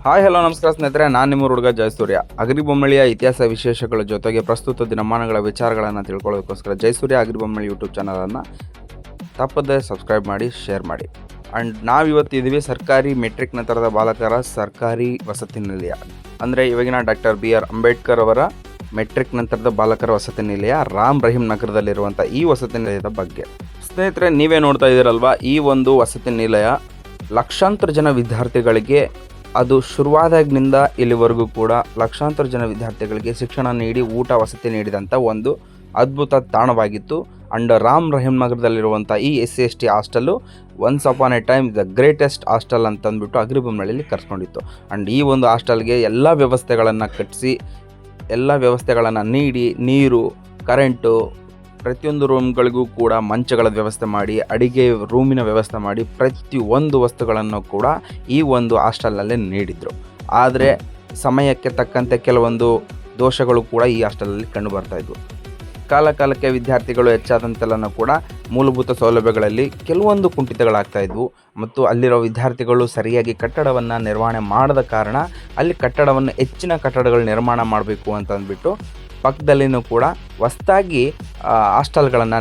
Hi hello ನಮಸ್ಕಾರ ಸ್ನೇಹಿತರೆ, ನಾನು ನಿಮ್ಮ ಹುಡುಗ ಜಯಸೂರ್ಯ. ಅಗ್ರಿಬೊಮ್ಮಳಿಯ ಇತಿಹಾಸ ವಿಶೇಷಗಳ ಜೊತೆಗೆ ಪ್ರಸ್ತುತ ದಿನಮಾನಗಳ ವಿಚಾರಗಳನ್ನು ತಿಳ್ಕೊಳ್ಳೋದಕ್ಕೋಸ್ಕರ ಜಯಸೂರ್ಯ ಅಗ್ರಿಬೊಮ್ಮಳಿ ಯೂಟ್ಯೂಬ್ ಚಾನಲನ್ನು ತಪ್ಪದೆ ಸಬ್ಸ್ಕ್ರೈಬ್ ಮಾಡಿ, ಶೇರ್ ಮಾಡಿ. ಆ್ಯಂಡ್ ನಾವಿವತ್ತಿದ್ದೀವಿ ಸರ್ಕಾರಿ ಮೆಟ್ರಿಕ್ ನಂತರದ ಬಾಲಕರ ಸರ್ಕಾರಿ ವಸತಿ ನಿಲಯ, ಅಂದರೆ ಇವಾಗಿನ ಡಾಕ್ಟರ್ BR ಅಂಬೇಡ್ಕರ್ ಅವರ ಮೆಟ್ರಿಕ್ ನಂತರದ ಬಾಲಕರ ವಸತಿ ನಿಲಯ ರಾಮ್ ರಹೀಂ ನಗರದಲ್ಲಿರುವಂಥ ಈ ವಸತಿ ನಿಲಯದ ಬಗ್ಗೆ. ಸ್ನೇಹಿತರೆ, ನೀವೇ ನೋಡ್ತಾ ಇದ್ದೀರಲ್ವ, ಈ ಒಂದು ವಸತಿ ನಿಲಯ ಲಕ್ಷಾಂತರ ಜನ ವಿದ್ಯಾರ್ಥಿಗಳಿಗೆ, ಅದು ಶುರುವಾದಾಗಿನಿಂದ ಇಲ್ಲಿವರೆಗೂ ಕೂಡ ಲಕ್ಷಾಂತರ ಜನ ವಿದ್ಯಾರ್ಥಿಗಳಿಗೆ ಶಿಕ್ಷಣ ನೀಡಿ ಊಟ ವಸತಿ ನೀಡಿದಂಥ ಒಂದು ಅದ್ಭುತ ತಾಣವಾಗಿತ್ತು. ಅಂಡ್ ರಾಮ್ ರಹೀಂ ನಗರದಲ್ಲಿರುವಂಥ ಈ SC/ST hostel once upon A time the greatest hostel ಅಂತಂದ್ಬಿಟ್ಟು ಅಗ್ರಿಬೊಮ್ಮಳಿಯಲ್ಲಿ ಕರೆಸ್ಕೊಂಡಿತ್ತು. ಆ್ಯಂಡ್ ಈ ಒಂದು ಹಾಸ್ಟೆಲ್ಗೆ ಎಲ್ಲ ವ್ಯವಸ್ಥೆಗಳನ್ನು ಕಟ್ಟಿಸಿ, ಎಲ್ಲ ವ್ಯವಸ್ಥೆಗಳನ್ನು ನೀಡಿ, ನೀರು, ಕರೆಂಟು, ಪ್ರತಿಯೊಂದು ರೂಮ್ಗಳಿಗೂ ಕೂಡ ಮಂಚಗಳ ವ್ಯವಸ್ಥೆ ಮಾಡಿ, ಅಡಿಗೆ ರೂಮಿನ ವ್ಯವಸ್ಥೆ ಮಾಡಿ, ಪ್ರತಿಯೊಂದು ವಸ್ತುಗಳನ್ನು ಕೂಡ ಈ ಒಂದು ಹಾಸ್ಟೆಲ್ನಲ್ಲೇ ನೀಡಿದರು. ಆದರೆ ಸಮಯಕ್ಕೆ ತಕ್ಕಂತೆ ಕೆಲವೊಂದು ದೋಷಗಳು ಕೂಡ ಈ ಹಾಸ್ಟೆಲಲ್ಲಿ ಕಂಡು ಬರ್ತಾಯಿದ್ವು. ಕಾಲಕ್ಕೆ ವಿದ್ಯಾರ್ಥಿಗಳು ಹೆಚ್ಚಾದಂತೆಲ್ಲನೂ ಕೂಡ ಮೂಲಭೂತ ಸೌಲಭ್ಯಗಳಲ್ಲಿ ಕೆಲವೊಂದು ಕುಂಠಿತಗಳಾಗ್ತಾಯಿದ್ವು. ಮತ್ತು ಅಲ್ಲಿರೋ ವಿದ್ಯಾರ್ಥಿಗಳು ಸರಿಯಾಗಿ ಕಟ್ಟಡವನ್ನು ನಿರ್ವಹಣೆ ಮಾಡದ ಕಾರಣ ಅಲ್ಲಿ ಕಟ್ಟಡವನ್ನು ಹೆಚ್ಚಿನ ಕಟ್ಟಡಗಳು ನಿರ್ಮಾಣ ಮಾಡಬೇಕು ಅಂತಂದ್ಬಿಟ್ಟು ಪಕ್ಕದಲ್ಲಿನೂ ಕೂಡ ಹೊಸದಾಗಿ ಹಾಸ್ಟೆಲ್ಗಳನ್ನು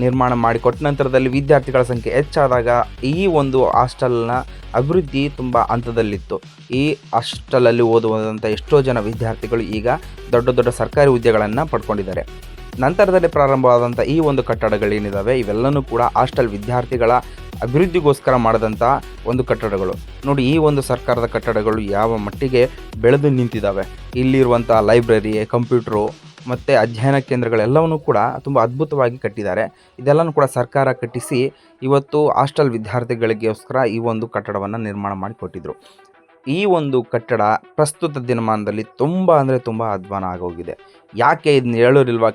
ನಿರ್ಮಾಣ ಮಾಡಿಕೊಟ್ಟ ನಂತರದಲ್ಲಿ ವಿದ್ಯಾರ್ಥಿಗಳ ಸಂಖ್ಯೆ ಹೆಚ್ಚಾದಾಗ ಈ ಒಂದು ಹಾಸ್ಟೆಲ್ನ ಅಭಿವೃದ್ಧಿ ತುಂಬ ಹಂತದಲ್ಲಿತ್ತು. ಈ ಹಾಸ್ಟೆಲಲ್ಲಿ ಓದುವಂಥ ಎಷ್ಟೋ ಜನ ವಿದ್ಯಾರ್ಥಿಗಳು ಈಗ ದೊಡ್ಡ ದೊಡ್ಡ ಸರ್ಕಾರಿ ಹುದ್ದೆಗಳನ್ನು ಪಡ್ಕೊಂಡಿದ್ದಾರೆ. ನಂತರದಲ್ಲಿ ಪ್ರಾರಂಭವಾದಂಥ ಈ ಒಂದು ಕಟ್ಟಡಗಳೇನಿದ್ದಾವೆ, ಇವೆಲ್ಲವೂ ಕೂಡ ಹಾಸ್ಟೆಲ್ ವಿದ್ಯಾರ್ಥಿಗಳ ಅಭಿವೃದ್ಧಿಗೋಸ್ಕರ ಮಾಡಿದಂಥ ಒಂದು ಕಟ್ಟಡಗಳು. ನೋಡಿ, ಈ ಒಂದು ಸರ್ಕಾರದ ಕಟ್ಟಡಗಳು ಯಾವ ಮಟ್ಟಿಗೆ ಬೆಳೆದು ನಿಂತಿದ್ದಾವೆ. ಇಲ್ಲಿರುವಂಥ ಲೈಬ್ರರಿ, ಕಂಪ್ಯೂಟ್ರು ಮತ್ತು ಅಧ್ಯಯನ ಕೇಂದ್ರಗಳೆಲ್ಲವನ್ನೂ ಕೂಡ ತುಂಬ ಅದ್ಭುತವಾಗಿ ಕಟ್ಟಿದ್ದಾರೆ. ಇದೆಲ್ಲವೂ ಕೂಡ ಸರ್ಕಾರ ಕಟ್ಟಿಸಿ ಇವತ್ತು ಹಾಸ್ಟೆಲ್ ವಿದ್ಯಾರ್ಥಿಗಳಿಗೋಸ್ಕರ ಈ ಒಂದು ಕಟ್ಟಡವನ್ನು ನಿರ್ಮಾಣ ಮಾಡಿಕೊಟ್ಟಿದ್ರು. ಈ ಒಂದು ಕಟ್ಟಡ ಪ್ರಸ್ತುತ ದಿನಮಾನದಲ್ಲಿ ತುಂಬ ಅಂದರೆ ತುಂಬ ಅಧ್ವಾನ ಆಗೋಗಿದೆ. ಯಾಕೆ ಇದನ್ನ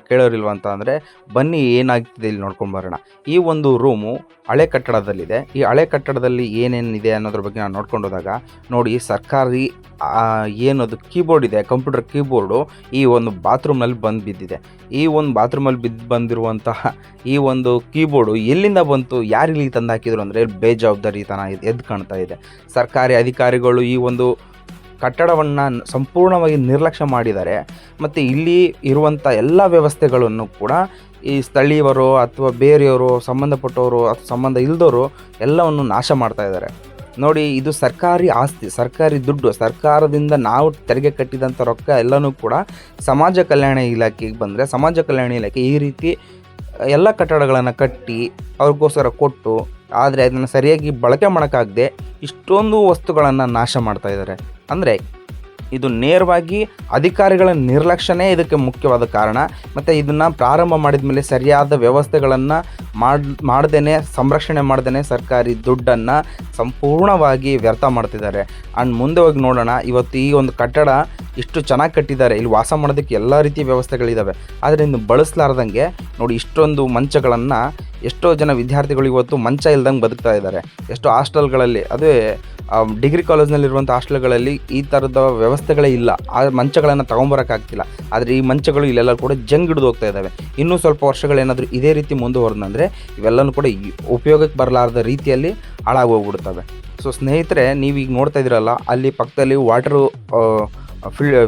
ಕೇಳೋರಿಲ್ವಾ ಅಂತ ಅಂದರೆ, ಬನ್ನಿ ಏನಾಗ್ತಿದೆ ಇಲ್ಲಿ ನೋಡ್ಕೊಂಡು ಬರೋಣ. ಈ ಒಂದು ರೂಮು ಹಳೆ ಕಟ್ಟಡದಲ್ಲಿದೆ. ಈ ಹಳೆ ಕಟ್ಟಡದಲ್ಲಿ ಏನೇನಿದೆ ಅನ್ನೋದ್ರ ಬಗ್ಗೆ ನಾನು ನೋಡ್ಕೊಂಡು ಹೋದಾಗ ನೋಡಿ, ಸರ್ಕಾರಿ ಏನದು ಕೀಬೋರ್ಡ್ ಇದೆ, ಕಂಪ್ಯೂಟರ್ ಕೀಬೋರ್ಡು ಈ ಒಂದು ಬಾತ್ರೂಮ್ನಲ್ಲಿ ಬಿದ್ದಿದೆ. ಈ ಒಂದು ಬಾತ್ರೂಮಲ್ಲಿ ಬಂದಿರುವಂತಹ ಈ ಒಂದು ಕೀಬೋರ್ಡು ಎಲ್ಲಿಂದ ಬಂತು, ಯಾರು ಇಲ್ಲಿ ತಂದು ಹಾಕಿದ್ರು ಅಂದರೆ ಬೇಜವಾಬ್ದಾರಿತನ ಎದ್ದು ಕಾಣ್ತಾ ಇದೆ. ಸರ್ಕಾರಿ ಅಧಿಕಾರಿಗಳು ಈ ಒಂದು ಕಟ್ಟಡವನ್ನು ಸಂಪೂರ್ಣವಾಗಿ ನಿರ್ಲಕ್ಷ್ಯ ಮಾಡಿದ್ದಾರೆ. ಮತ್ತು ಇಲ್ಲಿ ಇರುವಂಥ ಎಲ್ಲ ವ್ಯವಸ್ಥೆಗಳನ್ನು ಕೂಡ ಈ ಸ್ಥಳೀಯರು ಅಥವಾ ಬೇರೆಯವರು, ಸಂಬಂಧಪಟ್ಟವರು ಅಥವಾ ಸಂಬಂಧ ಇಲ್ಲದವರು ಎಲ್ಲವನ್ನು ನಾಶ ಮಾಡ್ತಾ ಇದ್ದಾರೆ. ನೋಡಿ, ಇದು ಸರ್ಕಾರಿ ಆಸ್ತಿ, ಸರ್ಕಾರಿ ದುಡ್ಡು, ಸರ್ಕಾರದಿಂದ ನಾವು ತೆರಿಗೆ ಕಟ್ಟಿದಂಥ ರೊಕ್ಕ ಎಲ್ಲನೂ ಕೂಡ ಸಮಾಜ ಕಲ್ಯಾಣ ಇಲಾಖೆಗೆ ಬಂದರೆ, ಸಮಾಜ ಕಲ್ಯಾಣ ಇಲಾಖೆ ಈ ರೀತಿ ಎಲ್ಲ ಕಟ್ಟಡಗಳನ್ನು ಕಟ್ಟಿ ಅವ್ರಿಗೋಸ್ಕರ ಕೊಟ್ಟು, ಆದರೆ ಅದನ್ನು ಸರಿಯಾಗಿ ಬಳಕೆ ಮಾಡೋಕ್ಕಾಗದೆ ಇಷ್ಟೊಂದು ವಸ್ತುಗಳನ್ನು ನಾಶ ಮಾಡ್ತಾ ಇದ್ದಾರೆ. ಅಂದರೆ ಇದು ನೇರವಾಗಿ ಅಧಿಕಾರಿಗಳ ನಿರ್ಲಕ್ಷ್ಯನೇ ಇದಕ್ಕೆ ಮುಖ್ಯವಾದ ಕಾರಣ. ಮತ್ತು ಇದನ್ನು ಪ್ರಾರಂಭ ಮಾಡಿದ ಮೇಲೆ ಸರಿಯಾದ ವ್ಯವಸ್ಥೆಗಳನ್ನು ಮಾಡ್ದೇ, ಸಂರಕ್ಷಣೆ ಮಾಡ್ದೇ ಸರ್ಕಾರಿ ದುಡ್ಡನ್ನು ಸಂಪೂರ್ಣವಾಗಿ ವ್ಯರ್ಥ ಮಾಡ್ತಿದ್ದಾರೆ. ಆ್ಯಂಡ್ ಮುಂದೆ ಹೋಗಿ ನೋಡೋಣ, ಇವತ್ತು ಈ ಒಂದು ಕಟ್ಟಡ ಇಷ್ಟು ಚೆನ್ನಾಗಿ ಕಟ್ಟಿದ್ದಾರೆ, ಇಲ್ಲಿ ವಾಸ ಮಾಡೋದಕ್ಕೆ ಎಲ್ಲ ರೀತಿಯ ವ್ಯವಸ್ಥೆಗಳಿದ್ದಾವೆ. ಆದರೆ ಇನ್ನು ಬಳಸಲಾರ್ದಂಗೆ ನೋಡಿ, ಇಷ್ಟೊಂದು ಮಂಚಗಳನ್ನು, ಎಷ್ಟೋ ಜನ ವಿದ್ಯಾರ್ಥಿಗಳು ಇವತ್ತು ಮಂಚ ಇಲ್ದಂಗೆ ಬದುಕ್ತಾ ಇದ್ದಾರೆ. ಎಷ್ಟೋ ಹಾಸ್ಟೆಲ್ಗಳಲ್ಲಿ, ಅದೇ ಡಿಗ್ರಿ ಕಾಲೇಜ್ನಲ್ಲಿರುವಂಥ ಹಾಸ್ಟೆಲ್ಗಳಲ್ಲಿ ಈ ಥರದ ವ್ಯವಸ್ಥೆಗಳೇ ಇಲ್ಲ. ಆ ಮಂಚಗಳನ್ನು ತೊಗೊಂಬರೋಕ್ಕಾಗ್ತಿಲ್ಲ. ಆದರೆ ಈ ಮಂಚಗಳು ಇಲ್ಲೆಲ್ಲ ಕೂಡ ಜಂಗ್ ಹಿಡಿದು ಹೋಗ್ತಾ ಇದ್ದಾವೆ. ಇನ್ನೂ ಸ್ವಲ್ಪ ವರ್ಷಗಳೇನಾದರೂ ಇದೇ ರೀತಿ ಮುಂದುವರೆದಂದರೆ ಇವೆಲ್ಲವೂ ಕೂಡ ಉಪಯೋಗಕ್ಕೆ ಬರಲಾರ್ದ ರೀತಿಯಲ್ಲಿ ಹಾಳಾಗೋಗ್ಬಿಡ್ತವೆ. ಸೊ ಸ್ನೇಹಿತರೆ, ನೀವೀಗ ನೋಡ್ತಾ ಇದ್ದೀರಲ್ಲ, ಅಲ್ಲಿ ಪಕ್ಕದಲ್ಲಿ ವಾಟರು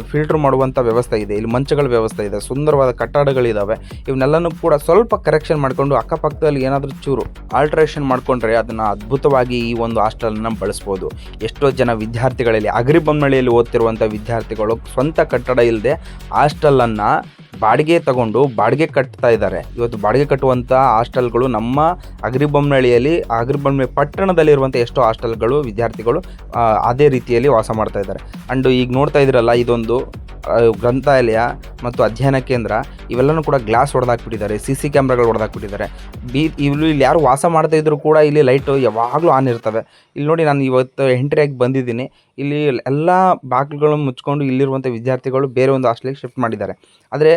ಫಿಲ್ಟ್ರ್ ಮಾಡುವಂಥ ವ್ಯವಸ್ಥೆ ಇದೆ, ಇಲ್ಲಿ ಮಂಚಗಳ ವ್ಯವಸ್ಥೆ ಇದೆ, ಸುಂದರವಾದ ಕಟ್ಟಡಗಳಿದ್ದಾವೆ. ಇವನ್ನೆಲ್ಲನೂ ಕೂಡ ಸ್ವಲ್ಪ ಕರೆಕ್ಷನ್ ಮಾಡಿಕೊಂಡು ಅಕ್ಕಪಕ್ಕದಲ್ಲಿ ಏನಾದರೂ ಚೂರು ಆಲ್ಟ್ರೇಷನ್ ಮಾಡಿಕೊಂಡ್ರೆ ಅದನ್ನು ಅದ್ಭುತವಾಗಿ ಈ ಒಂದು ಹಾಸ್ಟೆಲನ್ನು ಬಳಸ್ಬೋದು. ಎಷ್ಟೋ ಜನ ವಿದ್ಯಾರ್ಥಿಗಳಲ್ಲಿ, ಅಗ್ರಿಬೊಮ್ಮಳಿಯಲ್ಲಿ ಓದ್ತಿರುವಂಥ ವಿದ್ಯಾರ್ಥಿಗಳು ಸ್ವಂತ ಕಟ್ಟಡ ಇಲ್ಲದೆ ಹಾಸ್ಟೆಲನ್ನು ಬಾಡಿಗೆ ತಗೊಂಡು ಬಾಡಿಗೆ ಕಟ್ತಾ ಇದ್ದಾರೆ. ಇವತ್ತು ಬಾಡಿಗೆ ಕಟ್ಟುವಂಥ ಹಾಸ್ಟೆಲ್ಗಳು ನಮ್ಮ ಅಗ್ರಿಬೊಮ್ಮಳಿ ಪಟ್ಟಣದಲ್ಲಿರುವಂಥ ಎಷ್ಟೋ ಹಾಸ್ಟೆಲ್ಗಳು ವಿದ್ಯಾರ್ಥಿಗಳು ಅದೇ ರೀತಿಯಲ್ಲಿ ವಾಸ ಮಾಡ್ತಾ ಇದ್ದಾರೆ. ಆ್ಯಂಡ್ ಈಗ ನೋಡ್ತಾ ಇದ್ದೀರಲ್ಲ, ಇದೊಂದು ಗ್ರಂಥಾಲಯ ಮತ್ತು ಅಧ್ಯಯನ ಕೇಂದ್ರ. ಇವೆಲ್ಲವೂ ಕೂಡ ಗ್ಲಾಸ್ ಹೊಡೆದಾಕ್ಬಿಟ್ಟಿದ್ದಾರೆ, CC ಕ್ಯಾಮ್ರಾಗಳು ಹೊಡೆದಾಕ್ಬಿಟ್ಟಿದ್ದಾರೆ. ಇಲ್ಲಿ ಯಾರು ವಾಸ ಮಾಡ್ತಾ ಇದ್ರು ಕೂಡ ಇಲ್ಲಿ ಲೈಟು ಯಾವಾಗಲೂ ಆನ್ ಇರ್ತವೆ. ಇಲ್ಲಿ ನೋಡಿ, ನಾನು ಇವತ್ತು ಎಂಟ್ರಿಯಾಗಿ ಬಂದಿದ್ದೀನಿ. ಇಲ್ಲಿ ಎಲ್ಲ ಬಾಗಿಲುಗಳನ್ನು ಮುಚ್ಕೊಂಡು ಇಲ್ಲಿರುವಂಥ ವಿದ್ಯಾರ್ಥಿಗಳು ಬೇರೆ ಒಂದು ಹಾಸ್ಟೆಲಿಗೆ ಶಿಫ್ಟ್ ಮಾಡಿದ್ದಾರೆ. ಆದರೆ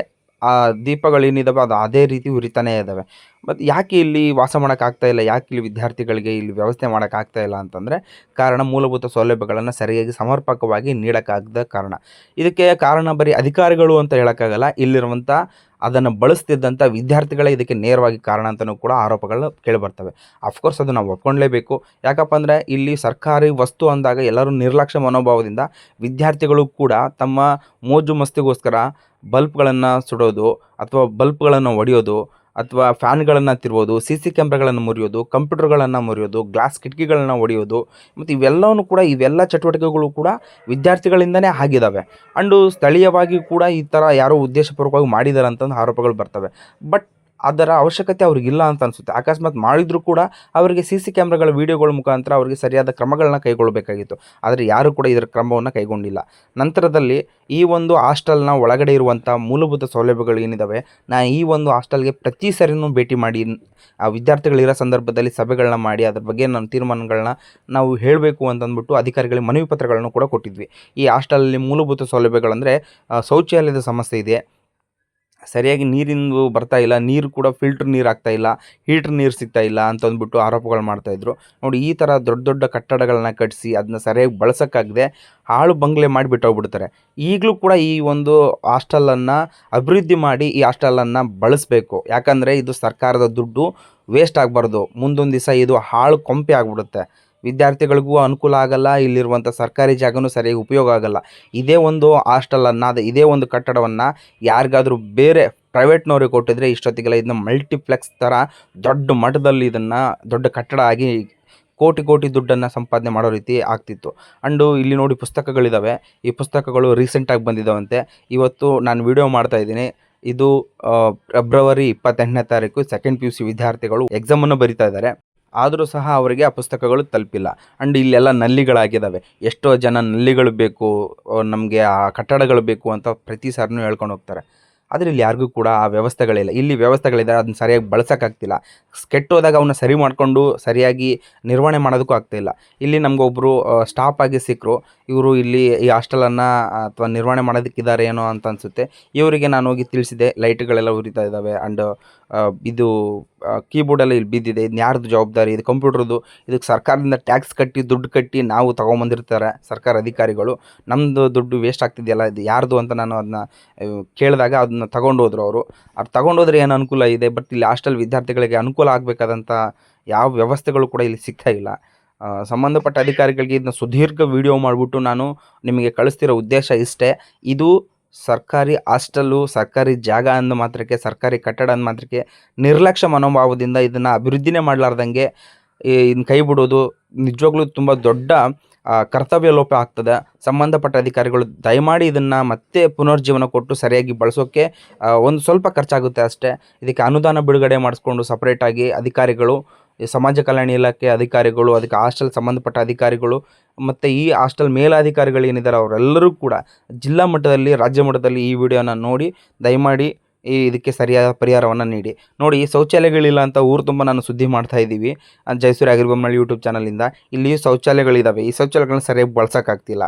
ಆ ದೀಪಗಳೇನಿದಾವೆ ಅದು ಅದೇ ರೀತಿ ಉರಿತಾನೇ ಇದ್ದಾವೆ. ಮತ್ತು ಯಾಕೆ ಇಲ್ಲಿ ವಾಸ ಮಾಡೋಕ್ಕಾಗ್ತಾ ಇಲ್ಲ, ಯಾಕೆ ಇಲ್ಲಿ ವಿದ್ಯಾರ್ಥಿಗಳಿಗೆ ಇಲ್ಲಿ ವ್ಯವಸ್ಥೆ ಮಾಡೋಕ್ಕಾಗ್ತಾ ಇಲ್ಲ ಅಂತಂದರೆ ಕಾರಣ ಮೂಲಭೂತ ಸೌಲಭ್ಯಗಳನ್ನು ಸರಿಯಾಗಿ ಸಮರ್ಪಕವಾಗಿ ನೀಡೋಕ್ಕಾಗದ ಕಾರಣ. ಇದಕ್ಕೆ ಕಾರಣ ಬರೀ ಅಧಿಕಾರಿಗಳು ಅಂತ ಹೇಳೋಕ್ಕಾಗಲ್ಲ, ಇಲ್ಲಿರುವಂಥ ಅದನ್ನು ಬಳಸ್ತಿದ್ದಂಥ ವಿದ್ಯಾರ್ಥಿಗಳೇ ಇದಕ್ಕೆ ನೇರವಾಗಿ ಕಾರಣ ಅಂತಲೂ ಕೂಡ ಆರೋಪಗಳು ಕೇಳಿಬರ್ತವೆ. ಅಫ್ಕೋರ್ಸ್ ಅದು ನಾವು ಒಪ್ಕೊಳ್ಳೇಬೇಕು. ಯಾಕಪ್ಪ ಅಂದರೆ ಇಲ್ಲಿ ಸರ್ಕಾರಿ ವಸ್ತು ಅಂದಾಗ ಎಲ್ಲರೂ ನಿರ್ಲಕ್ಷ್ಯ ಮನೋಭಾವದಿಂದ ವಿದ್ಯಾರ್ಥಿಗಳು ಕೂಡ ತಮ್ಮ ಮೋಜು ಮಸ್ತಿಗೋಸ್ಕರ ಬಲ್ಪ್ಗಳನ್ನು ಸುಡೋದು ಅಥವಾ ಬಲ್ಪ್ಗಳನ್ನು ಒಡೆಯೋದು ಅಥವಾ ಫ್ಯಾನ್ಗಳನ್ನು ತಿರುವುದು, ಸಿ ಕ್ಯಾಮ್ರಾಗಳನ್ನು ಮುರಿಯೋದು, ಕಂಪ್ಯೂಟರ್ಗಳನ್ನು ಮುರಿಯೋದು, ಗ್ಲಾಸ್ ಕಿಟಕಿಗಳನ್ನ ಒಡೆಯೋದು ಮತ್ತು ಇವೆಲ್ಲವೂ ಕೂಡ ಇವೆಲ್ಲ ಚಟುವಟಿಕೆಗಳು ಕೂಡ ವಿದ್ಯಾರ್ಥಿಗಳಿಂದನೇ ಆಗಿದ್ದಾವೆ. ಅಂಡು ಸ್ಥಳೀಯವಾಗಿ ಕೂಡ ಈ ಥರ ಯಾರೋ ಉದ್ದೇಶಪೂರ್ವಕವಾಗಿ ಮಾಡಿದ್ದಾರೆ ಅಂತಂದು ಆರೋಪಗಳು ಬರ್ತವೆ. ಬಟ್ ಅದರ ಅವಶ್ಯಕತೆ ಅವ್ರಿಗಿಲ್ಲ ಅಂತ ಅನಿಸುತ್ತೆ. ಅಕಸ್ಮಾತ್ ಮಾಡಿದರೂ ಕೂಡ ಅವರಿಗೆ ಸಿ ಕ್ಯಾಮ್ರಾಗಳ ವೀಡಿಯೋಗಳ ಮುಖಾಂತರ ಅವರಿಗೆ ಸರಿಯಾದ ಕ್ರಮಗಳನ್ನ ಕೈಗೊಳ್ಳಬೇಕಾಗಿತ್ತು. ಆದರೆ ಯಾರೂ ಕೂಡ ಇದರ ಕ್ರಮವನ್ನು ಕೈಗೊಂಡಿಲ್ಲ. ನಂತರದಲ್ಲಿ ಈ ಒಂದು ಹಾಸ್ಟೆಲ್ನ ಒಳಗಡೆ ಇರುವಂಥ ಮೂಲಭೂತ ಸೌಲಭ್ಯಗಳು ಏನಿದ್ದಾವೆ, ಈ ಒಂದು ಹಾಸ್ಟೆಲ್ಗೆ ಪ್ರತಿ ಸರಿನೂ ಭೇಟಿ ಮಾಡಿ ಆ ವಿದ್ಯಾರ್ಥಿಗಳಿರೋ ಸಂದರ್ಭದಲ್ಲಿ ಸಭೆಗಳನ್ನ ಮಾಡಿ ಅದ್ರ ಬಗ್ಗೆ ನಮ್ಮ ತೀರ್ಮಾನಗಳನ್ನ ನಾವು ಹೇಳಬೇಕು ಅಂತಂದ್ಬಿಟ್ಟು ಅಧಿಕಾರಿಗಳಿಗೆ ಮನವಿ ಪತ್ರಗಳನ್ನು ಕೂಡ ಕೊಟ್ಟಿದ್ವಿ. ಈ ಹಾಸ್ಟೆಲಲ್ಲಿ ಮೂಲಭೂತ ಸೌಲಭ್ಯಗಳಂದರೆ ಶೌಚಾಲಯದ ಸಮಸ್ಯೆ ಇದೆ, ಸರಿಯಾಗಿ ನೀರಿಂದು ಬರ್ತಾ ಇಲ್ಲ, ನೀರು ಕೂಡ ಫಿಲ್ಟ್ರ್ ನೀರು ಆಗ್ತಾಯಿಲ್ಲ, ಹೀಟ್ರ್ ನೀರು ಸಿಗ್ತಾ ಇಲ್ಲ ಅಂತಂದ್ಬಿಟ್ಟು ಆರೋಪಗಳು ಮಾಡ್ತಾಯಿದ್ರು. ನೋಡಿ, ಈ ಥರ ದೊಡ್ಡ ದೊಡ್ಡ ಕಟ್ಟಡಗಳನ್ನ ಕಟ್ಟಿಸಿ ಅದನ್ನ ಸರಿಯಾಗಿ ಬಳಸೋಕ್ಕಾಗದೆ ಹಾಳು ಬಂಗ್ಲೆ ಮಾಡಿಬಿಟ್ಟು ಹೋಗ್ಬಿಡ್ತಾರೆ. ಈಗಲೂ ಕೂಡ ಈ ಒಂದು ಹಾಸ್ಟೆಲನ್ನು ಅಭಿವೃದ್ಧಿ ಮಾಡಿ ಈ ಹಾಸ್ಟೆಲನ್ನು ಬಳಸಬೇಕು. ಯಾಕಂದರೆ ಇದು ಸರ್ಕಾರದ ದುಡ್ಡು ವೇಸ್ಟ್ ಆಗಬಾರ್ದು. ಮುಂದೊಂದು ದಿವಸ ಇದು ಹಾಳು ಕೊಂಪೆ ಆಗಿಬಿಡುತ್ತೆ. ವಿದ್ಯಾರ್ಥಿಗಳಿಗೂ ಅನುಕೂಲ ಆಗಲ್ಲ, ಇಲ್ಲಿರುವಂಥ ಸರ್ಕಾರಿ ಜಾಗನೂ ಸರಿಯಾಗಿ ಉಪಯೋಗ ಆಗಲ್ಲ. ಇದೇ ಒಂದು ಹಾಸ್ಟೆಲನ್ನು ಇದೇ ಒಂದು ಕಟ್ಟಡವನ್ನು ಯಾರಿಗಾದರೂ ಬೇರೆ ಪ್ರೈವೇಟ್ನವ್ರಿಗೆ ಕೊಟ್ಟಿದ್ರೆ ಇಷ್ಟೊತ್ತಿಗೆಲ್ಲ ಇದನ್ನ ಮಲ್ಟಿಪ್ಲೆಕ್ಸ್ ಥರ ದೊಡ್ಡ ಮಟ್ಟದಲ್ಲಿ ಇದನ್ನು ದೊಡ್ಡ ಕಟ್ಟಡ ಆಗಿ ಕೋಟಿ ಕೋಟಿ ದುಡ್ಡನ್ನು ಸಂಪಾದನೆ ಮಾಡೋ ರೀತಿ ಆಗ್ತಿತ್ತು. ಅಂಡು ಇಲ್ಲಿ ನೋಡಿ ಪುಸ್ತಕಗಳಿದ್ದಾವೆ. ಈ ಪುಸ್ತಕಗಳು ರೀಸೆಂಟಾಗಿ ಬಂದಿದ್ದಾವಂತೆ. ಇವತ್ತು ನಾನು ವಿಡಿಯೋ ಮಾಡ್ತಾಯಿದ್ದೀನಿ. ಇದು ಫೆಬ್ರವರಿ 28ನೇ ತಾರೀಕು ಸೆಕೆಂಡ್ PUC ವಿದ್ಯಾರ್ಥಿಗಳು ಎಕ್ಸಾಮನ್ನು ಬರಿತಾ ಇದ್ದಾರೆ. ಆದರೂ ಸಹ ಅವರಿಗೆ ಆ ಪುಸ್ತಕಗಳು ತಲುಪಿಲ್ಲ. ಅಂಡ್ ಇಲ್ಲೆಲ್ಲ ನಲ್ಲಿಗಳಾಗಿದ್ದಾವೆ. ಎಷ್ಟೋ ಜನ ನಲ್ಲಿಗಳು ಬೇಕು, ನಮಗೆ ಆ ಕಟ್ಟಡಗಳು ಬೇಕು ಅಂತ ಪ್ರತಿ ಸಾರಿನೂ ಹೇಳ್ಕೊಂಡು ಹೋಗ್ತಾರೆ. ಆದರೆ ಇಲ್ಲಿ ಯಾರಿಗೂ ಕೂಡ ಆ ವ್ಯವಸ್ಥೆಗಳಿಲ್ಲ. ಇಲ್ಲಿ ವ್ಯವಸ್ಥೆಗಳಿದೆ, ಅದನ್ನ ಸರಿಯಾಗಿ ಬಳಸೋಕ್ಕಾಗ್ತಿಲ್ಲ. ಕೆಟ್ಟೋದಾಗ ಅವನ್ನ ಸರಿ ಮಾಡಿಕೊಂಡು ಸರಿಯಾಗಿ ನಿರ್ವಹಣೆ ಮಾಡೋದಕ್ಕೂ ಆಗ್ತಾಯಿಲ್ಲ. ಇಲ್ಲಿ ನಮಗೊಬ್ಬರು ಸ್ಟಾಫ್ ಆಗಿ ಸಿಕ್ಕರು. ಇವರು ಇಲ್ಲಿ ಈ ಹಾಸ್ಟೆಲನ್ನು ಅಥವಾ ನಿರ್ವಹಣೆ ಮಾಡೋದಕ್ಕಿದ್ದಾರೆ ಏನೋ ಅಂತ ಅನಿಸುತ್ತೆ. ಇವರಿಗೆ ನಾನು ಹೋಗಿ ತಿಳಿಸಿದೆ, ಲೈಟ್ಗಳೆಲ್ಲ ಉರಿತಾ ಇದ್ದಾವೆ ಆ್ಯಂಡ್ ಇದು ಕೀಬೋರ್ಡೆಲ್ಲ ಇಲ್ಲಿ ಬಿದ್ದಿದೆ, ಇದನ್ನ ಯಾರ್ದು ಜವಾಬ್ದಾರಿ, ಇದು ಕಂಪ್ಯೂಟ್ರದ್ದು, ಇದಕ್ಕೆ ಸರ್ಕಾರದಿಂದ ಟ್ಯಾಕ್ಸ್ ಕಟ್ಟಿ ದುಡ್ಡು ಕಟ್ಟಿ ನಾವು ತೊಗೊಂಬಂದಿರ್ತಾರೆ ಸರ್ಕಾರ ಅಧಿಕಾರಿಗಳು, ನಮ್ಮದು ದುಡ್ಡು ವೇಸ್ಟ್ ಆಗ್ತಿದೆಯಲ್ಲ, ಇದು ಯಾರ್ದು ಅಂತ ನಾನು ಅದನ್ನ ಕೇಳಿದಾಗ ಅದನ್ನ ತಗೊಂಡು ಹೋದ್ರು ಅವರು. ಅದು ತಗೊಂಡೋದ್ರೆ ಏನು ಅನುಕೂಲ ಇದೆ, ಬಟ್ ಇಲ್ಲಿ ಹಾಸ್ಟೆಲ್ ವಿದ್ಯಾರ್ಥಿಗಳಿಗೆ ಅನುಕೂಲ ಆಗಬೇಕಾದಂಥ ಯಾವ ವ್ಯವಸ್ಥೆಗಳು ಕೂಡ ಇಲ್ಲಿ ಸಿಗ್ತಾ ಇಲ್ಲ. ಸಂಬಂಧಪಟ್ಟ ಅಧಿಕಾರಿಗಳಿಗೆ ಇದನ್ನ ಸುದೀರ್ಘ ವಿಡಿಯೋ ಮಾಡಿಬಿಟ್ಟು ನಾನು ನಿಮಗೆ ಕಳಿಸ್ತಿರೋ ಉದ್ದೇಶ ಇಷ್ಟೇ. ಇದು ಸರ್ಕಾರಿ ಹಾಸ್ಟೆಲ್ಲು, ಸರ್ಕಾರಿ ಜಾಗ ಅಂದ ಮಾತ್ರಕ್ಕೆ, ಸರ್ಕಾರಿ ಕಟ್ಟಡ ಅಂದ ಮಾತ್ರಕ್ಕೆ ನಿರ್ಲಕ್ಷ್ಯ ಮನೋಭಾವದಿಂದ ಇದನ್ನು ಅಭಿವೃದ್ಧಿನೇ ಮಾಡಲಾರ್ದಂಗೆ ಇನ್ನು ಕೈ ಬಿಡೋದು ನಿಜವಾಗ್ಲೂ ತುಂಬ ದೊಡ್ಡ ಕರ್ತವ್ಯ ಲೋಪ ಆಗ್ತದೆ. ಸಂಬಂಧಪಟ್ಟ ಅಧಿಕಾರಿಗಳು ದಯಮಾಡಿ ಇದನ್ನು ಮತ್ತೆ ಪುನರ್ಜೀವನ ಕೊಟ್ಟು ಸರಿಯಾಗಿ ಬಳಸೋಕ್ಕೆ ಒಂದು ಸ್ವಲ್ಪ ಖರ್ಚಾಗುತ್ತೆ ಅಷ್ಟೇ. ಇದಕ್ಕೆ ಅನುದಾನ ಬಿಡುಗಡೆ ಮಾಡಿಸ್ಕೊಂಡು ಸಪ್ರೇಟಾಗಿ ಅಧಿಕಾರಿಗಳು, ಸಮಾಜ ಕಲ್ಯಾಣ ಇಲಾಖೆ ಅಧಿಕಾರಿಗಳು, ಅದಕ್ಕೆ ಹಾಸ್ಟೆಲ್ ಸಂಬಂಧಪಟ್ಟ ಅಧಿಕಾರಿಗಳು ಮತ್ತು ಈ ಹಾಸ್ಟೆಲ್ ಮೇಲಾಧಿಕಾರಿಗಳು ಏನಿದ್ದಾರೆ ಅವರೆಲ್ಲರೂ ಕೂಡ ಜಿಲ್ಲಾ ಮಟ್ಟದಲ್ಲಿ, ರಾಜ್ಯ ಮಟ್ಟದಲ್ಲಿ ಈ ವಿಡಿಯೋನ ನೋಡಿ ದಯಮಾಡಿ ಇದಕ್ಕೆ ಸರಿಯಾದ ಪರಿಹಾರವನ್ನು ನೀಡಿ. ನೋಡಿ, ಶೌಚಾಲಯಗಳಿಲ್ಲ ಅಂತ ಊರು ತುಂಬ ನಾನು ಸುದ್ದಿ ಮಾಡ್ತಾ ಇದ್ದೀವಿ ಜಯಸೂರ್ಯ ಅಗ್ರಿಬೊಮ್ಮನಹಳ್ಳಿ ಯೂಟ್ಯೂಬ್ ಚಾನಲಿಂದ. ಇಲ್ಲಿ ಶೌಚಾಲಯಗಳಿದ್ದಾವೆ, ಈ ಶೌಚಾಲಯಗಳನ್ನ ಸರಿಯಾಗಿ ಬಳಸೋಕ್ಕಾಗ್ತಿಲ್ಲ.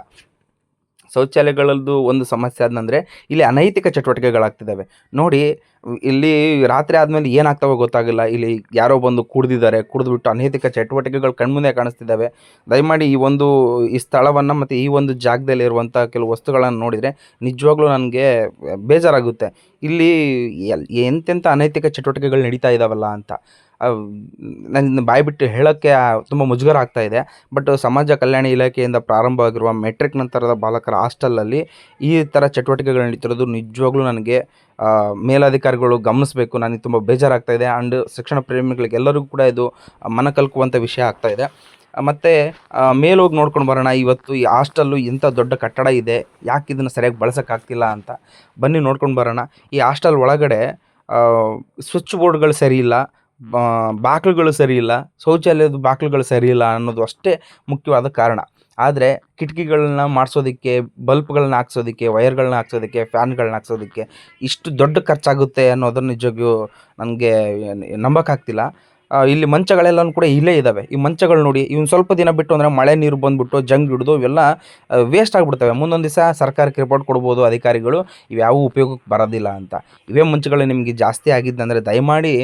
ಶೌಚಾಲಯಗಳದ್ದು ಒಂದು ಸಮಸ್ಯೆ ಆದಂದರೆ ಇಲ್ಲಿ ಅನೈತಿಕ ಚಟುವಟಿಕೆಗಳಾಗ್ತಿದ್ದಾವೆ. ನೋಡಿ, ಇಲ್ಲಿ ರಾತ್ರಿ ಆದಮೇಲೆ ಏನಾಗ್ತಾವೋ ಗೊತ್ತಾಗಿಲ್ಲ. ಇಲ್ಲಿ ಯಾರೋ ಬಂದು ಕುಡಿದಿದ್ದಾರೆ, ಕುಡಿದ್ಬಿಟ್ಟು ಅನೈತಿಕ ಚಟುವಟಿಕೆಗಳು ಕಣ್ಮುಂದೆ ಕಾಣಿಸ್ತಿದ್ದಾವೆ. ದಯಮಾಡಿ ಈ ಸ್ಥಳವನ್ನು ಮತ್ತು ಈ ಒಂದು ಜಾಗದಲ್ಲಿರುವಂಥ ಕೆಲವು ವಸ್ತುಗಳನ್ನು ನೋಡಿದರೆ ನಿಜವಾಗ್ಲೂ ನನಗೆ ಬೇಜಾರಾಗುತ್ತೆ. ಇಲ್ಲಿ ಎಂತೆಂಥ ಅನೈತಿಕ ಚಟುವಟಿಕೆಗಳು ನಡೀತಾ ಇದ್ದಾವಲ್ಲ ಅಂತ ನನ್ನ ಬಾಯ್ಬಿಟ್ಟು ಹೇಳೋಕ್ಕೆ ತುಂಬ ಮುಜುಗರ ಆಗ್ತಾಯಿದೆ. ಬಟ್ ಸಮಾಜ ಕಲ್ಯಾಣ ಇಲಾಖೆಯಿಂದ ಪ್ರಾರಂಭವಾಗಿರುವ ಮೆಟ್ರಿಕ್ ನಂತರದ ಬಾಲಕರ ಹಾಸ್ಟೆಲಲ್ಲಿ ಈ ಥರ ಚಟುವಟಿಕೆಗಳು ನಡೀತಿರೋದು ನಿಜವಾಗ್ಲೂ ನನಗೆ ಮೇಲಧಿಕಾರಿಗಳು ಗಮನಿಸಬೇಕು. ನನಗೆ ತುಂಬ ಬೇಜಾರಾಗ್ತಾಯಿದೆ. ಆ್ಯಂಡ್ ಶಿಕ್ಷಣ ಪ್ರೇಮಿಗಳಿಗೆಲ್ಲರಿಗೂ ಕೂಡ ಇದು ಮನ ಕಲ್ಕುವಂಥ ವಿಷಯ ಆಗ್ತಾಯಿದೆ. ಮತ್ತು ಮೇಲೋಗಿ ನೋಡ್ಕೊಂಡು ಬರೋಣ, ಇವತ್ತು ಈ ಹಾಸ್ಟೆಲ್ಲು ಇಂಥ ದೊಡ್ಡ ಕಟ್ಟಡ ಇದೆ, ಯಾಕೆ ಇದನ್ನು ಸರಿಯಾಗಿ ಬಳಸೋಕ್ಕಾಗ್ತಿಲ್ಲ ಅಂತ ಬನ್ನಿ ನೋಡ್ಕೊಂಡು ಬರೋಣ. ಈ ಹಾಸ್ಟೆಲ್ ಒಳಗಡೆ ಸ್ವಿಚ್ ಬೋರ್ಡ್ಗಳು ಸರಿ ಇಲ್ಲ, ಬಾಗಿಲುಗಳು ಸರಿ ಇಲ್ಲ, ಶೌಚಾಲಯದ ಬಾಗಿಲುಗಳು ಸರಿ ಇಲ್ಲ ಅನ್ನೋದು ಅಷ್ಟೇ ಮುಖ್ಯವಾದ ಕಾರಣ. ಆದರೆ ಕಿಟಕಿಗಳನ್ನ ಮಾಡಿಸೋದಕ್ಕೆ, ಬಲ್ಪ್ಗಳನ್ನ ಹಾಕ್ಸೋದಕ್ಕೆ, ವೈರ್ಗಳನ್ನ ಹಾಕ್ಸೋದಕ್ಕೆ, ಫ್ಯಾನ್ಗಳನ್ನ ಹಾಕ್ಸೋದಕ್ಕೆ ಇಷ್ಟು ದೊಡ್ಡ ಖರ್ಚಾಗುತ್ತೆ ಅನ್ನೋದನ್ನು ನಿಜವಾಗಿಯೂ ನನಗೆ ನಂಬೋಕ್ಕಾಗ್ತಿಲ್ಲ. ಇಲ್ಲಿ ಮಂಚಗಳೆಲ್ಲನೂ ಕೂಡ ಇಲ್ಲೇ ಇದ್ದಾವೆ. ಈ ಮಂಚಗಳು ನೋಡಿ, ಇವ್ನು ಸ್ವಲ್ಪ ದಿನ ಬಿಟ್ಟು ಅಂದರೆ ಮಳೆ ನೀರು ಬಂದುಬಿಟ್ಟು ಜಂಗ್ ಹಿಡಿದು ಇವೆಲ್ಲ ವೇಸ್ಟ್ ಆಗಿಬಿಡ್ತವೆ. ಮುಂದೊಂದು ದಿವಸ ಸರ್ಕಾರಕ್ಕೆ ರಿಪೋರ್ಟ್ ಕೊಡ್ಬೋದು ಅಧಿಕಾರಿಗಳು, ಇವ್ಯಾವ ಉಪಯೋಗಕ್ಕೆ ಬರೋದಿಲ್ಲ ಅಂತ. ಇವೇ ಮಂಚಗಳು ನಿಮಗೆ ಜಾಸ್ತಿ ಆಗಿದ್ದಂದರೆ ದಯಮಾಡಿ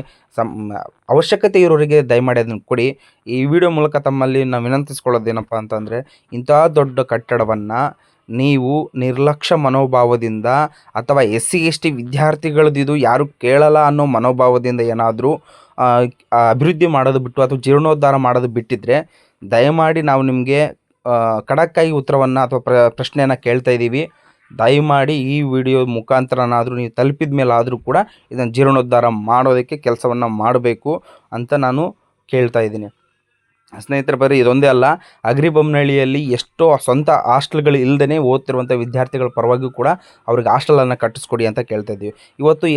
ಅವಶ್ಯಕತೆ ಇರೋರಿಗೆ ದಯಮಾಡಿ ಅದನ್ನು ಕೊಡಿ. ಈ ವಿಡಿಯೋ ಮೂಲಕ ತಮ್ಮಲ್ಲಿ ನಾವು ವಿನಂತಿಸ್ಕೊಳ್ಳೋದೇನಪ್ಪ ಅಂತಂದರೆ, ಇಂಥ ದೊಡ್ಡ ಕಟ್ಟಡವನ್ನು ನೀವು ನಿರ್ಲಕ್ಷ್ಯ ಮನೋಭಾವದಿಂದ ಅಥವಾ SC ST ವಿದ್ಯಾರ್ಥಿಗಳದ್ದು ಯಾರು ಕೇಳಲ್ಲ ಅನ್ನೋ ಮನೋಭಾವದಿಂದ ಏನಾದರೂ ಅಭಿವೃದ್ಧಿ ಮಾಡೋದು ಬಿಟ್ಟು ಅಥವಾ ಜೀರ್ಣೋದ್ಧಾರ ಮಾಡೋದು ಬಿಟ್ಟಿದ್ದರೆ ದಯಮಾಡಿ ನಾವು ನಿಮಗೆ ಖಡಕ್ಕಾಗಿ ಉತ್ತರವನ್ನು ಅಥವಾ ಪ್ರಶ್ನೆಯನ್ನು ಕೇಳ್ತಾ ಇದ್ದೀವಿ. ದಯಮಾಡಿ ಈ ವಿಡಿಯೋ ಮುಖಾಂತರನಾದರೂ ನೀವು ತಲುಪಿದ ಮೇಲೆ ಆದರೂ ಕೂಡ ಇದನ್ನು ಜೀರ್ಣೋದ್ಧಾರ ಮಾಡೋದಕ್ಕೆ ಕೆಲಸವನ್ನು ಮಾಡಬೇಕು ಅಂತ ನಾನು ಕೇಳ್ತಾ ಇದ್ದೀನಿ. ಸ್ನೇಹಿತರೆ, ಬರೀ ಇದೊಂದೇ ಅಲ್ಲ, ಅಗ್ರಿಬೊಮ್ಮನಹಳ್ಳಿಯಲ್ಲಿ ಎಷ್ಟೋ ಸ್ವಂತ ಹಾಸ್ಟೆಲ್ಗಳು ಇಲ್ಲದೇ ಓದ್ತಿರುವಂಥ ವಿದ್ಯಾರ್ಥಿಗಳ ಪರವಾಗಿಯೂ ಕೂಡ ಅವ್ರಿಗೆ ಹಾಸ್ಟೆಲನ್ನು ಕಟ್ಟಿಸ್ಕೊಡಿ ಅಂತ ಕೇಳ್ತಾ ಇದ್ದೀವಿ. ಇವತ್ತು ಈ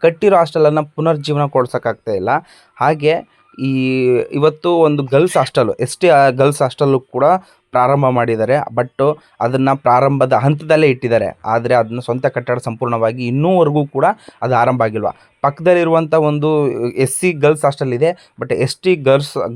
ಕಟ್ಟಿರೋ ಹಾಸ್ಟೆಲನ್ನು ಪುನರ್ಜೀವನ ಕೊಡ್ಸೋಕ್ಕಾಗ್ತಾ ಇಲ್ಲ. ಹಾಗೆ ಇವತ್ತು ಒಂದು girls hostel ST girls hostel ಕೂಡ ಪ್ರಾರಂಭ ಮಾಡಿದ್ದಾರೆ. ಬಟ್ ಅದನ್ನು ಪ್ರಾರಂಭದ ಹಂತದಲ್ಲೇ ಇಟ್ಟಿದ್ದಾರೆ. ಆದರೆ ಅದನ್ನು ಸ್ವಂತ ಕಟ್ಟಡ ಸಂಪೂರ್ಣವಾಗಿ ಇನ್ನೂವರೆಗೂ ಕೂಡ ಅದು ಆರಂಭ ಆಗಿಲ್ವ. ಪಕ್ಕದಲ್ಲಿರುವಂಥ ಒಂದು SC ಗರ್ಲ್ಸ್ ಹಾಸ್ಟೆಲ್ ಇದೆ, ಬಟ್ ST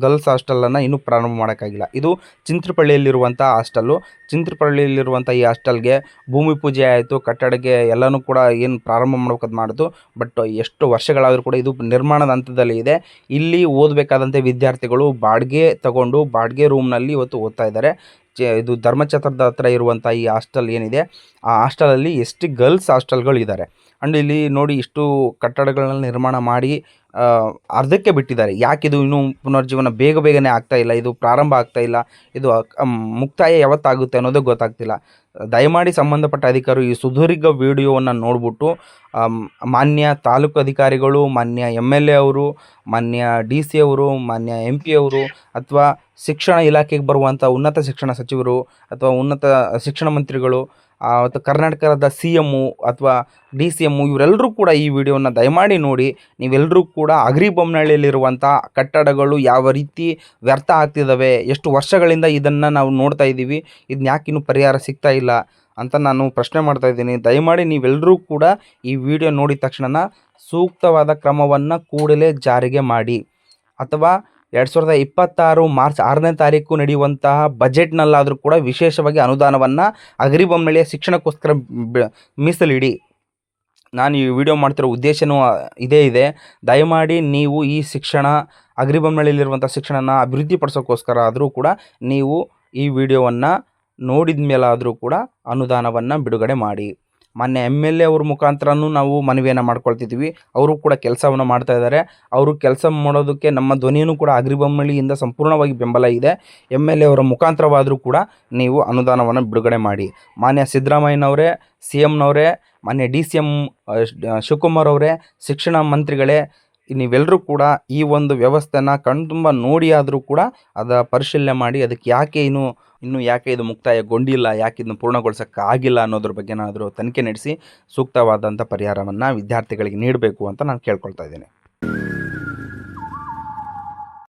ಗರ್ಲ್ಸ್ ಹಾಸ್ಟೆಲನ್ನು ಇನ್ನೂ ಪ್ರಾರಂಭ ಮಾಡೋಕ್ಕಾಗಿಲ್ಲ. ಇದು ಚಿಂತ್ರಪಳ್ಳಿಯಲ್ಲಿರುವಂಥ ಹಾಸ್ಟೆಲ್ಲು. ಚಿಂತ್ರಪಳ್ಳಿಯಲ್ಲಿರುವಂಥ ಈ ಹಾಸ್ಟೆಲ್ಗೆ ಭೂಮಿ ಪೂಜೆ ಆಯಿತು, ಕಟ್ಟಡಕ್ಕೆ ಎಲ್ಲನೂ ಕೂಡ ಏನು ಪ್ರಾರಂಭ ಮಾಡ್ಬೇಕದು ಮಾಡಿತು. ಬಟ್ ಎಷ್ಟು ವರ್ಷಗಳಾದರೂ ಕೂಡ ಇದು ನಿರ್ಮಾಣದ ಹಂತದಲ್ಲಿ ಇದೆ. ಇಲ್ಲಿ ಓದಬೇಕಾದಂಥ ವಿದ್ಯಾರ್ಥಿಗಳು ಬಾಡಿಗೆ ತಗೊಂಡು ಬಾಡಿಗೆ ರೂಮ್ನಲ್ಲಿ ಇವತ್ತು ಓದ್ತಾ ಇದ್ದಾರೆ. ಇದು ಧರ್ಮಛತ್ರದ ಹತ್ರ ಇರುವಂಥ ಈ ಹಾಸ್ಟೆಲ್ ಏನಿದೆ, ಆ ಹಾಸ್ಟೆಲಲ್ಲಿ ST ಗರ್ಲ್ಸ್ ಹಾಸ್ಟೆಲ್ಗಳು ಇದ್ದಾರೆ. ಆ್ಯಂಡ್ ಇಲ್ಲಿ ನೋಡಿ, ಇಷ್ಟು ಕಟ್ಟಡಗಳನ್ನ ನಿರ್ಮಾಣ ಮಾಡಿ ಅರ್ಧಕ್ಕೆ ಬಿಟ್ಟಿದ್ದಾರೆ. ಯಾಕಿದು ಇನ್ನೂ ಪುನರ್ಜೀವನ ಬೇಗನೆ ಆಗ್ತಾ ಇಲ್ಲ, ಇದು ಪ್ರಾರಂಭ ಆಗ್ತಾ ಇಲ್ಲ, ಇದು ಮುಕ್ತಾಯ ಯಾವತ್ತಾಗುತ್ತೆ ಅನ್ನೋದೇ ಗೊತ್ತಾಗ್ತಿಲ್ಲ. ದಯಮಾಡಿ ಸಂಬಂಧಪಟ್ಟ ಅಧಿಕಾರಿಗಳು ಈ ಸುದೀರ್ಘ ವಿಡಿಯೋವನ್ನು ನೋಡಿಬಿಟ್ಟು ಮಾನ್ಯ ತಾಲೂಕು ಅಧಿಕಾರಿಗಳು, ಮಾನ್ಯ MLA ಅವರು, ಮಾನ್ಯ DC ಅವರು, ಮಾನ್ಯ MP ಅವರು, ಅಥವಾ ಶಿಕ್ಷಣ ಇಲಾಖೆಗೆ ಬರುವಂಥ ಉನ್ನತ ಶಿಕ್ಷಣ ಸಚಿವರು ಅಥವಾ ಉನ್ನತ ಶಿಕ್ಷಣ ಮಂತ್ರಿಗಳು, ಮತ್ತು ಕರ್ನಾಟಕದ CM ಅಥವಾ DCM ಇವರೆಲ್ಲರೂ ಕೂಡ ಈ ವಿಡಿಯೋನ ದಯಮಾಡಿ ನೋಡಿ. ನೀವೆಲ್ಲರೂ ಕೂಡ ಅಗ್ರಿಬೊಮ್ಮನಹಳ್ಳಿಯಲ್ಲಿರುವಂಥ ಕಟ್ಟಡಗಳು ಯಾವ ರೀತಿ ವ್ಯರ್ಥ ಆಗ್ತಿದ್ದಾವೆ, ಎಷ್ಟು ವರ್ಷಗಳಿಂದ ಇದನ್ನು ನಾವು ನೋಡ್ತಾ ಇದ್ದೀವಿ, ಇದನ್ನ ಯಾಕೆ ಇನ್ನೂ ಪರಿಹಾರ ಸಿಗ್ತಾ ಇಲ್ಲ ಅಂತ ನಾನು ಪ್ರಶ್ನೆ ಮಾಡ್ತಾ ಇದ್ದೀನಿ. ದಯಮಾಡಿ ನೀವೆಲ್ಲರೂ ಕೂಡ ಈ ವಿಡಿಯೋ ನೋಡಿದ ತಕ್ಷಣ ಸೂಕ್ತವಾದ ಕ್ರಮವನ್ನು ಕೂಡಲೇ ಜಾರಿಗೆ ಮಾಡಿ. ಅಥವಾ 2026 ಮಾರ್ಚ್ 6ನೇ ತಾರೀಕು ನಡೆಯುವಂತಹ ಬಜೆಟ್ನಲ್ಲಾದರೂ ಕೂಡ ವಿಶೇಷವಾಗಿ ಅನುದಾನವನ್ನು ಅಗ್ರಿಬೊಮ್ಮನಹಳ್ಳಿಯ ಶಿಕ್ಷಣಕ್ಕೋಸ್ಕರ ಮೀಸಲಿಡಿ. ನಾನು ಈ ವಿಡಿಯೋ ಮಾಡ್ತಿರೋ ಉದ್ದೇಶವೂ ಇದೇ ಇದೆ. ದಯಮಾಡಿ ನೀವು ಈ ಅಗ್ರಿಬೊಮ್ಮನಹಳ್ಳಿಯಲ್ಲಿರುವಂಥ ಶಿಕ್ಷಣನ ಅಭಿವೃದ್ಧಿಪಡಿಸೋಕ್ಕೋಸ್ಕರ ಆದರೂ ಕೂಡ ನೀವು ಈ ವಿಡಿಯೋವನ್ನು ನೋಡಿದ ಮೇಲಾದರೂ ಕೂಡ ಅನುದಾನವನ್ನು ಬಿಡುಗಡೆ ಮಾಡಿ. ಮಾನ್ಯ MLA ಅವ್ರ ಮುಖಾಂತರನೂ ನಾವು ಮನವಿಯನ್ನು ಮಾಡ್ಕೊಳ್ತಿದ್ದೀವಿ. ಅವರು ಕೂಡ ಕೆಲಸವನ್ನು ಮಾಡ್ತಾ ಇದ್ದಾರೆ. ಅವರು ಕೆಲಸ ಮಾಡೋದಕ್ಕೆ ನಮ್ಮ ಧ್ವನಿಯೂ ಕೂಡ ಅಗ್ರಿಬೊಮ್ಮನಹಳ್ಳಿಯಿಂದ ಸಂಪೂರ್ಣವಾಗಿ ಬೆಂಬಲ ಇದೆ. MLA ಅವರ ಮುಖಾಂತರವಾದರೂ ಕೂಡ ನೀವು ಅನುದಾನವನ್ನು ಬಿಡುಗಡೆ ಮಾಡಿ. ಮಾನ್ಯ ಸಿದ್ದರಾಮಯ್ಯನವರೇ, CMನವರೇ, ಮಾನ್ಯ DCM ಶಿವಕುಮಾರ್ ಅವರೇ, ಶಿಕ್ಷಣ ಮಂತ್ರಿಗಳೇ, ನೀವೆಲ್ಲರೂ ಕೂಡ ಈ ಒಂದು ವ್ಯವಸ್ಥೆನ ಕಣ್ತುಂಬ ನೋಡಿ ಆದರೂ ಕೂಡ ಅದರ ಪರಿಶೀಲನೆ ಮಾಡಿ, ಅದಕ್ಕೆ ಯಾಕೆ ಇನ್ನೂ ಯಾಕೆ ಇದು ಮುಕ್ತಾಯಗೊಂಡಿಲ್ಲ, ಯಾಕೆ ಇದನ್ನು ಪೂರ್ಣಗೊಳಿಸೋಕ್ಕಾಗಿಲ್ಲ ಅನ್ನೋದ್ರ ಬಗ್ಗೆನಾದರೂ ತನಿಖೆ ನಡೆಸಿ ಸೂಕ್ತವಾದಂಥ ಪರಿಹಾರವನ್ನು ವಿದ್ಯಾರ್ಥಿಗಳಿಗೆ ನೀಡಬೇಕು ಅಂತ ನಾನು ಕೇಳ್ಕೊಳ್ತಾ ಇದ್ದೀನಿ.